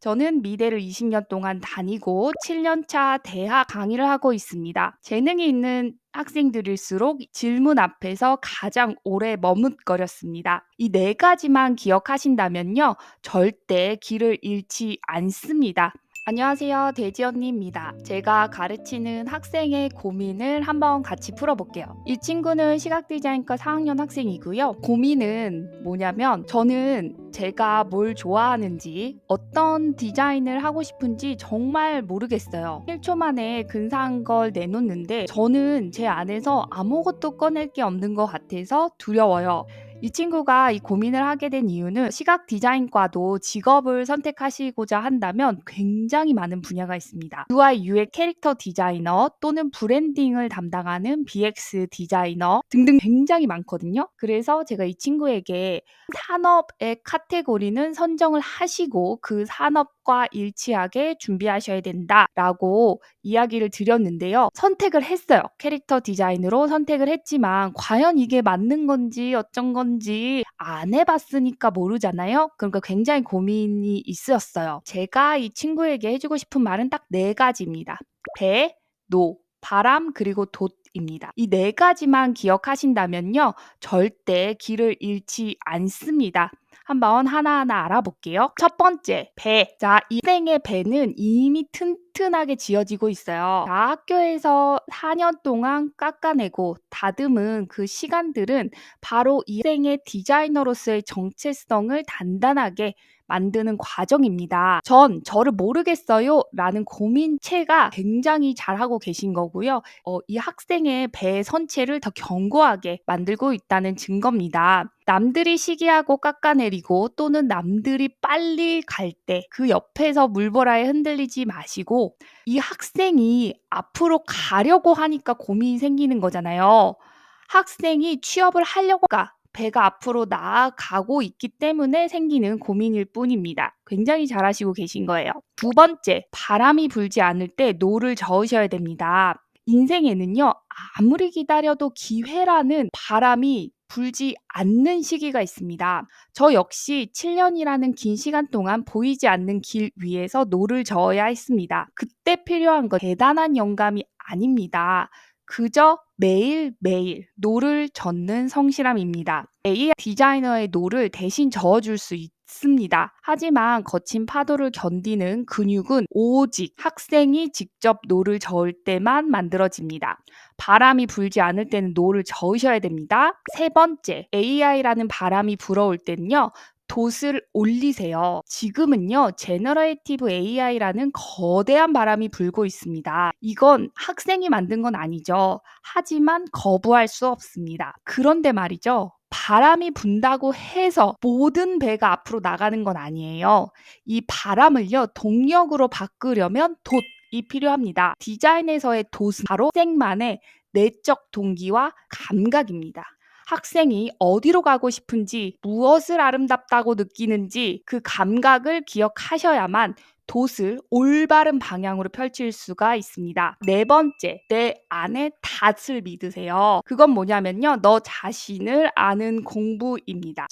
저는 미대를 20년 동안 다니고 7년차 대학 강의를 하고 있습니다. 재능이 있는 학생들일수록 질문 앞에서 가장 오래 머뭇거렸습니다. 이 네 가지만 기억하신다면요, 절대 길을 잃지 않습니다. 안녕하세요. 돼지 언니입니다. 제가 가르치는 학생의 고민을 한번 같이 풀어볼게요. 이 친구는 시각디자인과 4학년 학생이고요. 고민은 뭐냐면, 저는 제가 뭘 좋아하는지, 어떤 디자인을 하고 싶은지 정말 모르겠어요. 1초 만에 근사한 걸 내놓는데 저는 제 안에서 아무것도 꺼낼 게 없는 것 같아서 두려워요. 이 친구가 이 고민을 하게 된 이유는 시각 디자인과도 직업을 선택하시고자 한다면 굉장히 많은 분야가 있습니다. UI, UX 캐릭터 디자이너 또는 브랜딩을 담당하는 BX 디자이너 등등 굉장히 많거든요. 그래서 제가 이 친구에게 산업의 카테고리는 선정을 하시고 그 산업과 일치하게 준비하셔야 된다라고 이야기를 드렸는데요. 선택을 했어요. 캐릭터 디자인으로 선택을 했지만 과연 이게 맞는 건지 어쩐 건지 안 해봤으니까 모르잖아요. 그러니까 굉장히 고민이 있었어요. 제가 이 친구에게 해주고 싶은 말은 딱 네 가지입니다. 배, 노, 바람, 그리고 돛입니다. 이 네 가지만 기억하신다면요, 절대 길을 잃지 않습니다. 한번 하나하나 알아볼게요. 첫 번째, 배. 자, 이 생의 배는 이미 튼튼하게 지어지고 있어요. 자, 학교에서 4년 동안 깎아내고 다듬은 그 시간들은 바로 이 생의 디자이너로서의 정체성을 단단하게 만드는 과정입니다. 저를 모르겠어요 라는 고민체가 굉장히 잘하고 계신 거고요. 이 학생의 배 선체를 더 견고하게 만들고 있다는 증거입니다. 남들이 시기하고 깎아내리고 또는 남들이 빨리 갈 때 그 옆에서 물보라에 흔들리지 마시고, 이 학생이 앞으로 가려고 하니까 고민이 생기는 거잖아요. 학생이 취업을 하려고 배가 앞으로 나아가고 있기 때문에 생기는 고민일 뿐입니다. 굉장히 잘하시고 계신 거예요. 두 번째, 바람이 불지 않을 때 노를 저으셔야 됩니다. 인생에는요, 아무리 기다려도 기회라는 바람이 불지 않는 시기가 있습니다. 저 역시 7년이라는 긴 시간 동안 보이지 않는 길 위에서 노를 저어야 했습니다. 그때 필요한 건 대단한 영감이 아닙니다. 그저 매일매일 노를 젓는 성실함입니다. AI 디자이너의 노를 대신 저어줄 수 있습니다. 하지만 거친 파도를 견디는 근육은 오직 학생이 직접 노를 저을 때만 만들어집니다. 바람이 불지 않을 때는 노를 저으셔야 됩니다. 세 번째, AI라는 바람이 불어올 때는요, 돛을 올리세요. 지금은요, 제너레이티브 AI라는 거대한 바람이 불고 있습니다. 이건 학생이 만든 건 아니죠. 하지만 거부할 수 없습니다. 그런데 말이죠, 바람이 분다고 해서 모든 배가 앞으로 나가는 건 아니에요. 이 바람을요, 동력으로 바꾸려면 돛이 필요합니다. 디자인에서의 돛은 바로 학생만의 내적 동기와 감각입니다. 학생이 어디로 가고 싶은지, 무엇을 아름답다고 느끼는지 그 감각을 기억하셔야만 돛을 올바른 방향으로 펼칠 수가 있습니다. 네 번째, 내 안에 닷을 믿으세요. 그건 뭐냐면요, 너 자신을 아는 공부입니다.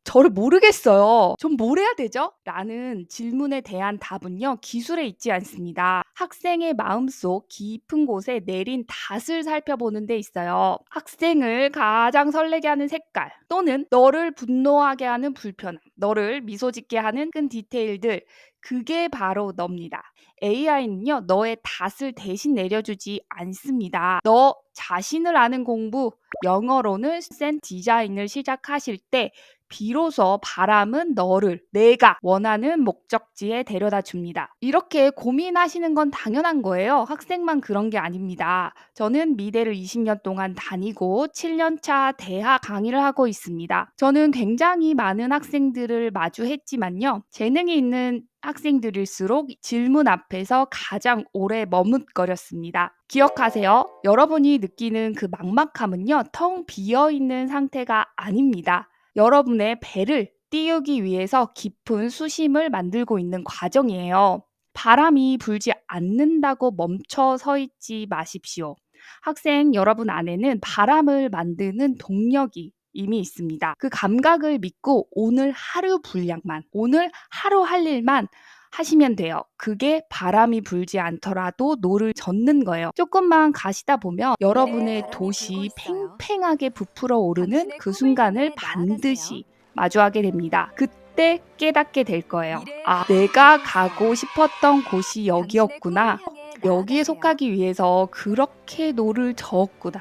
저를 모르겠어요. 전 뭘 해야 되죠? 라는 질문에 대한 답은요, 기술에 있지 않습니다. 학생의 마음속 깊은 곳에 내린 닷을 살펴보는 데 있어요. 학생을 가장 설레게 하는 색깔, 또는 너를 분노하게 하는 불편함, 너를 미소 짓게 하는 큰 디테일들, 그게 바로 너입니다. AI는요, 너의 닷을 대신 내려주지 않습니다. 너 자신을 아는 공부, 영어로는 센 디자인을 시작하실 때 비로소 바람은 너를 내가 원하는 목적지에 데려다 줍니다. 이렇게 고민하시는 건 당연한 거예요. 학생만 그런 게 아닙니다. 저는 미대를 20년 동안 다니고 7년차 대학 강의를 하고 있습니다. 저는 굉장히 많은 학생들을 마주했지만요, 재능이 있는 학생들일수록 질문 앞에서 가장 오래 머뭇거렸습니다. 기억하세요. 여러분이 느끼는 그 막막함은요, 텅 비어 있는 상태가 아닙니다. 여러분의 배를 띄우기 위해서 깊은 수심을 만들고 있는 과정이에요. 바람이 불지 않는다고 멈춰 서 있지 마십시오. 학생 여러분 안에는 바람을 만드는 동력이 이미 있습니다. 그 감각을 믿고 오늘 하루 분량만, 오늘 하루 할 일만 하시면 돼요. 그게 바람이 불지 않더라도 노를 젓는 거예요. 조금만 가시다 보면 여러분의 바람이 불고 돛이 있어요. 팽팽하게 부풀어 오르는 당신의 그 꿈을 순간을 향해 나아가세요. 반드시 마주하게 됩니다. 그때 깨닫게 될 거예요. 미래의 아, 바람이 내가 불고 가고 있어요. 싶었던 곳이 당신의 여기였구나. 꿈을 향해 여기에 나아가세요. 속하기 위해서 그렇게 노를 저었구나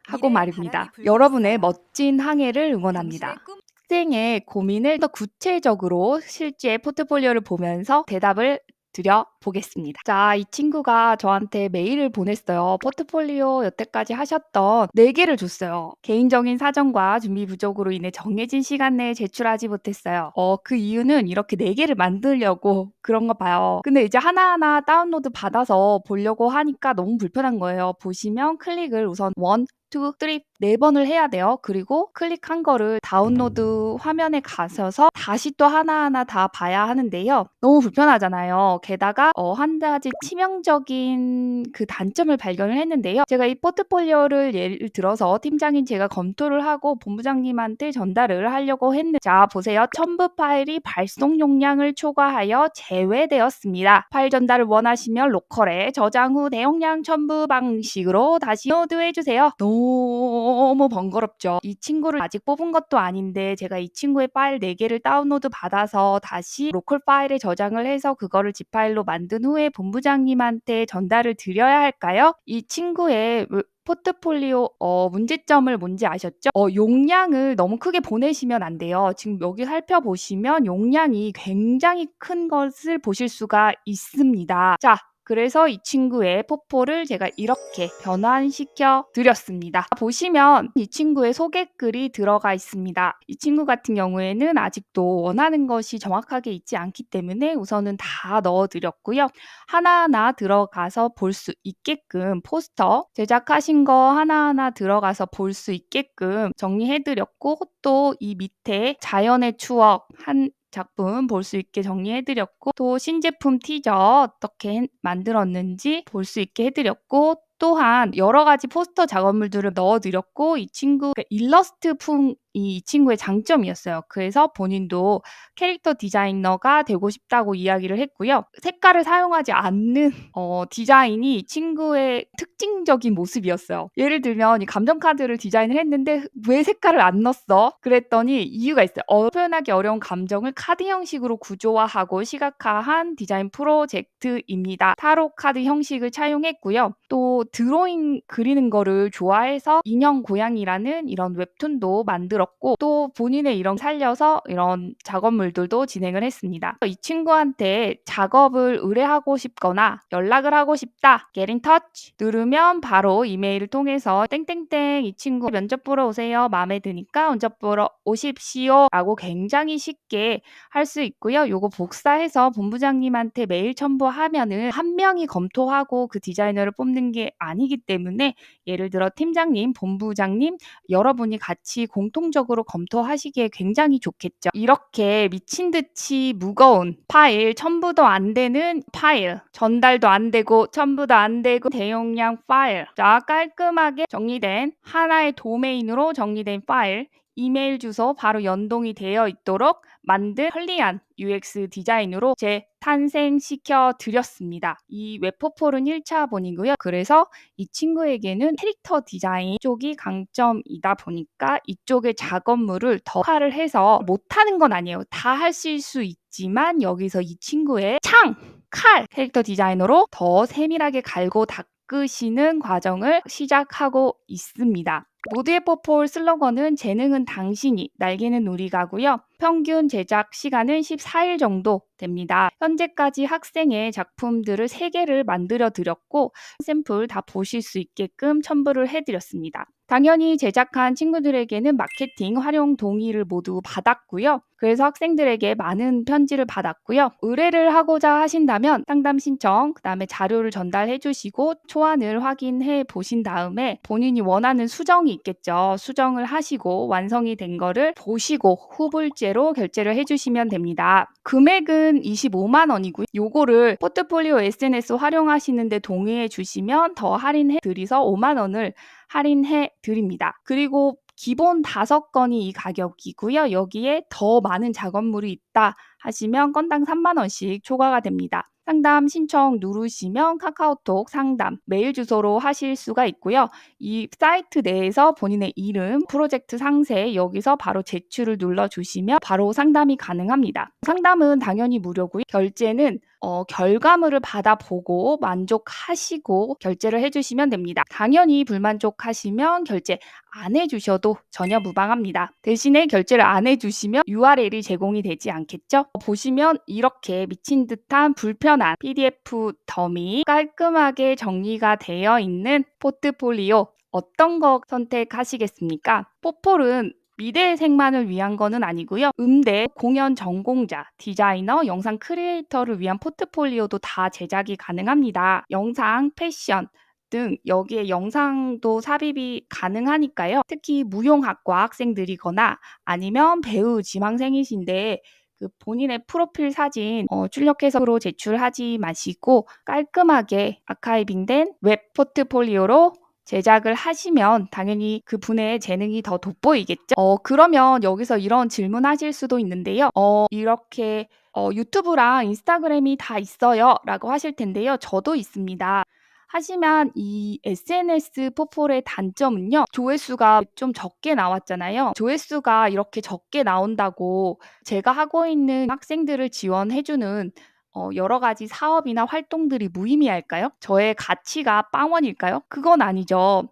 하고 미래의 말입니다. 바람이 불고 여러분의 있어요. 멋진 항해를 당신의 응원합니다. 꿈 학생의 고민을 더 구체적으로 실제 포트폴리오를 보면서 대답을 드려보겠습니다. 자, 이 친구가 저한테 메일을 보냈어요. 포트폴리오 여태까지 하셨던 4개를 줬어요. 개인적인 사정과 준비 부족으로 인해 정해진 시간 내에 제출하지 못했어요. 그 이유는 이렇게 4개를 만들려고 그런가 봐요. 근데 이제 하나하나 다운로드 받아서 보려고 하니까 너무 불편한 거예요. 보시면 클릭을 우선 1, 2, 3, 4번을 해야 돼요. 그리고 클릭한 거를 다운로드 화면에 가셔서 다시 또 하나하나 다 봐야 하는데요. 너무 불편하잖아요. 게다가 한 가지 치명적인 그 단점을 발견을 했는데요. 제가 이 포트폴리오를 예를 들어서 팀장인 제가 검토를 하고 본부장님한테 전달을 하려고 했는데, 자 보세요. 첨부 파일이 발송 용량을 초과하여 제외되었습니다. 파일 전달을 원하시면 로컬에 저장 후 대용량 첨부 방식으로 다시 업로드해주세요. 너무 번거롭죠. 이 친구를 아직 뽑은 것도 아닌데 제가 이 친구의 파일 4개를 다운로드 받아서 다시 로컬 파일에 저장을 해서 그거를 zip 파일로 만든 후에 본부장님한테 전달을 드려야 할까요? 이 친구의 포트폴리오 문제점을 뭔지 아셨죠? 용량을 너무 크게 보내시면 안 돼요. 지금 여기 살펴보시면 용량이 굉장히 큰 것을 보실 수가 있습니다. 자, 그래서 이 친구의 포포를 제가 이렇게 변환시켜 드렸습니다. 보시면 이 친구의 소개글이 들어가 있습니다. 이 친구 같은 경우에는 아직도 원하는 것이 정확하게 있지 않기 때문에 우선은 다 넣어 드렸고요. 하나하나 들어가서 볼 수 있게끔 포스터 제작하신 거 하나하나 들어가서 볼 수 있게끔 정리해 드렸고, 또 이 밑에 자연의 추억 한 작품 볼 수 있게 정리해드렸고, 또 신제품 티저 어떻게 만들었는지 볼 수 있게 해드렸고, 또한 여러 가지 포스터 작업물들을 넣어드렸고, 이 친구 일러스트풍이 이 친구의 장점이었어요. 그래서 본인도 캐릭터 디자이너가 되고 싶다고 이야기를 했고요. 색깔을 사용하지 않는 디자인이 이 친구의 특징적인 모습이었어요. 예를 들면 이 감정 카드를 디자인을 했는데 왜 색깔을 안 넣었어? 그랬더니 이유가 있어요. 표현하기 어려운 감정을 카드 형식으로 구조화하고 시각화한 디자인 프로젝트입니다. 타로 카드 형식을 차용했고요. 또 드로잉 그리는 거를 좋아해서 인형 고양이라는 이런 웹툰도 만들었고, 또 본인의 이런 살려서 이런 작업물들도 진행을 했습니다. 이 친구한테 작업을 의뢰하고 싶거나 연락을 하고 싶다, Get in touch 누르면 바로 이메일을 통해서 땡땡땡 이 친구 면접 보러 오세요, 마음에 드니까 면접 보러 오십시오 라고 굉장히 쉽게 할 수 있고요. 요거 복사해서 본부장님한테 메일 첨부하면은 한 명이 검토하고 그 디자이너를 뽑는 게 아니기 때문에, 예를 들어 팀장님, 본부장님 여러분이 같이 공통적으로 검토하시기에 굉장히 좋겠죠. 이렇게 미친 듯이 무거운 파일, 첨부도 안 되는 파일, 전달도 안 되고 첨부도 안 되고 대용량 파일, 자 깔끔하게 정리된 하나의 도메인으로 정리된 파일, 이메일 주소 바로 연동이 되어 있도록 만든 편리한 UX 디자인으로 재탄생시켜 드렸습니다. 이 웹포폴은 1차 본이고요. 그래서 이 친구에게는 캐릭터 디자인 쪽이 강점이다 보니까 이쪽의 작업물을 더 화를 해서 못하는 건 아니에요. 다 하실 수 있지만 여기서 이 친구의 칼 캐릭터 디자이너로 더 세밀하게 갈고 닦으시는 과정을 시작하고 있습니다. 모두의 포폴 슬로건은 재능은 당신이, 날개는 우리가고요. 평균 제작 시간은 14일 정도 됩니다. 현재까지 학생의 작품들을 3개를 만들어 드렸고 샘플 다 보실 수 있게끔 첨부를 해드렸습니다. 당연히 제작한 친구들에게는 마케팅 활용 동의를 모두 받았고요. 그래서 학생들에게 많은 편지를 받았고요. 의뢰를 하고자 하신다면 상담 신청, 그 다음에 자료를 전달해 주시고 초안을 확인해 보신 다음에 본인이 원하는 수정이 있겠죠. 수정을 하시고 완성이 된 거를 보시고 후불제로 결제를 해주시면 됩니다. 금액은 25만 원이고요. 요거를 포트폴리오 SNS 활용하시는데 동의해 주시면 더 할인해 드리서 5만 원을 할인해 드립니다. 그리고 기본 5건이 이 가격이고요. 여기에 더 많은 작업물이 있다 하시면 건당 3만 원씩 초과가 됩니다. 상담 신청 누르시면 카카오톡 상담, 메일 주소로 하실 수가 있고요. 이 사이트 내에서 본인의 이름, 프로젝트 상세 여기서 바로 제출을 눌러주시면 바로 상담이 가능합니다. 상담은 당연히 무료고요. 결제는 결과물을 받아보고 만족하시고 결제를 해주시면 됩니다. 당연히 불만족하시면 결제 안 해주셔도 전혀 무방합니다. 대신에 결제를 안 해주시면 URL이 제공이 되지 않겠죠? 보시면 이렇게 미친 듯한 불편한 PDF 더미 깔끔하게 정리가 되어 있는 포트폴리오 어떤 거 선택하시겠습니까? 포폴은 미대생만을 위한 거는 아니고요. 음대, 공연 전공자, 디자이너, 영상 크리에이터를 위한 포트폴리오도 다 제작이 가능합니다. 영상, 패션 등 여기에 영상도 삽입이 가능하니까요. 특히 무용학과 학생들이거나 아니면 배우 지망생이신데 본인의 프로필 사진 출력해서 제출하지 마시고 깔끔하게 아카이빙된 웹 포트폴리오로 제작을 하시면 당연히 그분의 재능이 더 돋보이겠죠. 그러면 여기서 이런 질문하실 수도 있는데요. 이렇게 유튜브랑 인스타그램이 다 있어요 라고 하실 텐데요. 저도 있습니다. 하지만 이 SNS 포폴의 단점은요. 조회수가 좀 적게 나왔잖아요. 조회수가 이렇게 적게 나온다고 제가 하고 있는 학생들을 지원해주는 여러 가지 사업이나 활동들이 무의미할까요? 저의 가치가 빵원일까요? 그건 아니죠.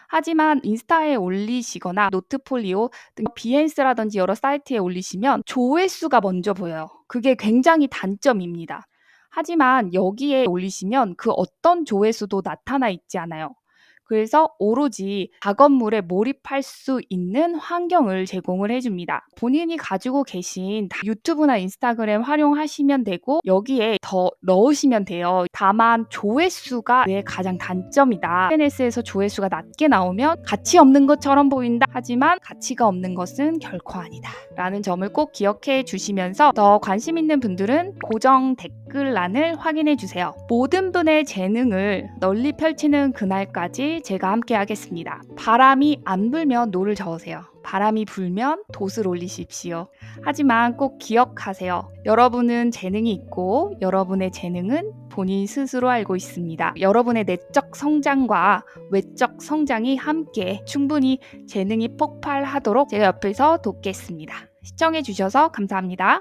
하지만 인스타에 올리시거나 노트폴리오 등 비엔스라든지 여러 사이트에 올리시면 조회수가 먼저 보여요. 그게 굉장히 단점입니다. 하지만 여기에 올리시면 그 어떤 조회수도 나타나 있지 않아요. 그래서 오로지 작업물에 몰입할 수 있는 환경을 제공을 해줍니다. 본인이 가지고 계신 유튜브나 인스타그램 활용하시면 되고 여기에 더 넣으시면 돼요. 다만 조회수가 내 가장 단점이다. SNS에서 조회수가 낮게 나오면 가치 없는 것처럼 보인다. 하지만 가치가 없는 것은 결코 아니다. 라는 점을 꼭 기억해 주시면서 더 관심 있는 분들은 고정 댓글란을 확인해 주세요. 모든 분의 재능을 널리 펼치는 그날까지 제가 함께 하겠습니다. 바람이 안 불면 노를 저으세요. 바람이 불면 돛을 올리십시오. 하지만 꼭 기억하세요. 여러분은 재능이 있고 여러분의 재능은 본인 스스로 알고 있습니다. 여러분의 내적 성장과 외적 성장이 함께 충분히 재능이 폭발하도록 제가 옆에서 돕겠습니다. 시청해 주셔서 감사합니다.